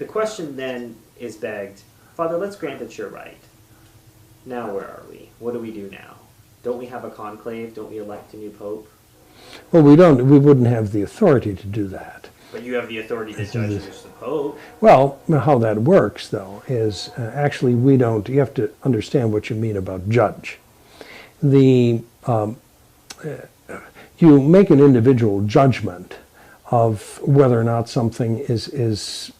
the question then is begged, Father, let's grant that you're right. Now where are we? What do we do now? Don't we have a conclave? Don't we elect a new pope? Well, we don't. We wouldn't have the authority to do that. But you have the authority to judge who's the pope. Well, how that works, though, is actually we don't. You have to understand what you mean about judge. You make an individual judgment of whether or not something is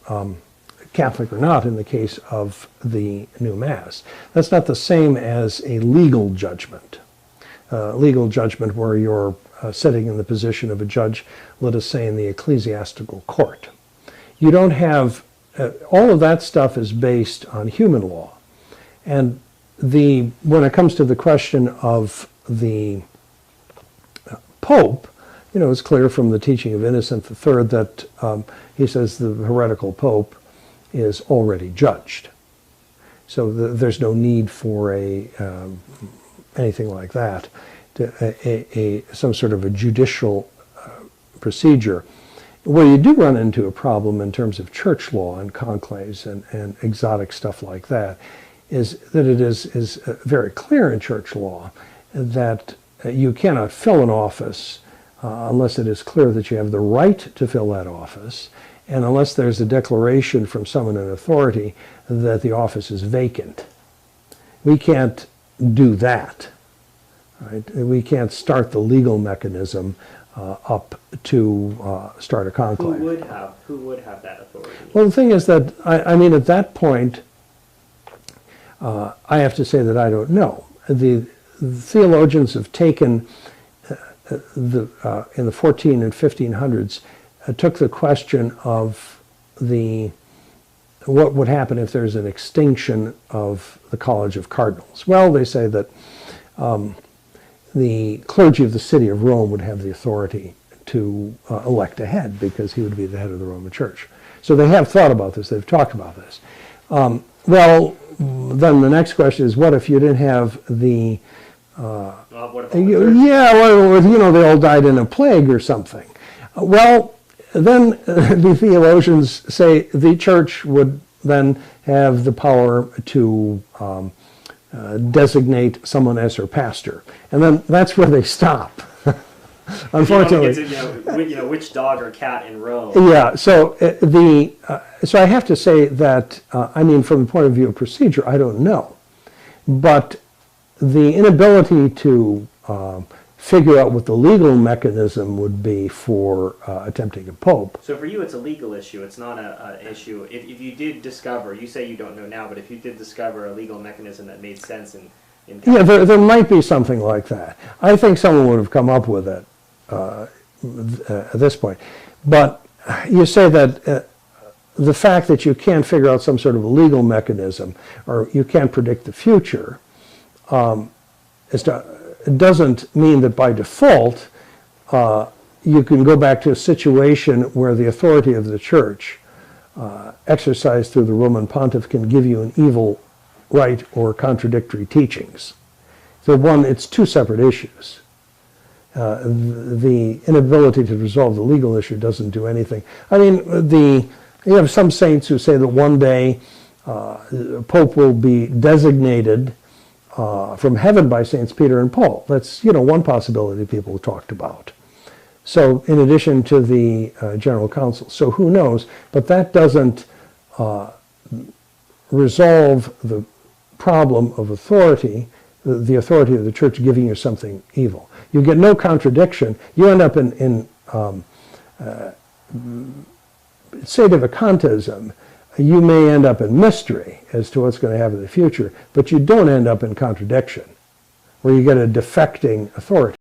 Catholic or not in the case of the new Mass. That's not the same as a legal judgment. Legal judgment where you're sitting in the position of a judge, let us say in the ecclesiastical court. You don't have, all of that stuff is based on human law. And when it comes to the question of the Pope, it's clear from the teaching of Innocent III that he says the heretical Pope is already judged. So there's no need for anything like that, some sort of a judicial procedure. Where you do run into a problem in terms of church law and conclaves and exotic stuff like that is that it is very clear in church law that you cannot fill an office unless it is clear that you have the right to fill that office, and unless there's a declaration from someone in authority that the office is vacant. We can't do that. Right? We can't start the legal mechanism up to start a conclave. Who would have that authority? Well, the thing is that, I mean, at that point, I have to say that I don't know. The theologians have taken, in the 14 and 1500s, took the question of what would happen if there's an extinction of the College of Cardinals. Well, they say that the clergy of the city of Rome would have the authority to elect a head because he would be the head of the Roman Church. So they have thought about this. They've talked about this. Well, then the next question is, what if you didn't have the... what if they all died in a plague or something. Well, then the theologians say the church would then have the power to designate someone as her pastor. And then that's where they stop. Unfortunately. Which dog or cat in Rome. Yeah, so so I have to say that, from the point of view of procedure, I don't know. But the inability to figure out what the legal mechanism would be for attempting a pope. So for you, it's a legal issue. It's not an issue. If you did discover, you say you don't know now, but if you did discover a legal mechanism that made sense in yeah, there might be something like that. I think someone would have come up with it at this point. But you say that the fact that you can't figure out some sort of a legal mechanism or you can't predict the future it doesn't mean that by default you can go back to a situation where the authority of the church exercised through the Roman pontiff can give you an evil right or contradictory teachings. So it's two separate issues. The inability to resolve the legal issue doesn't do anything. You have some saints who say that one day the Pope will be designated from heaven by Saints Peter and Paul. That's one possibility people talked about. So in addition to the General Council. So who knows? But that doesn't resolve the problem of authority, the authority of the church giving you something evil. You get no contradiction. You end up in sedevacantism. You may end up in mystery as to what's going to happen in the future, but you don't end up in contradiction, where you get a defecting authority.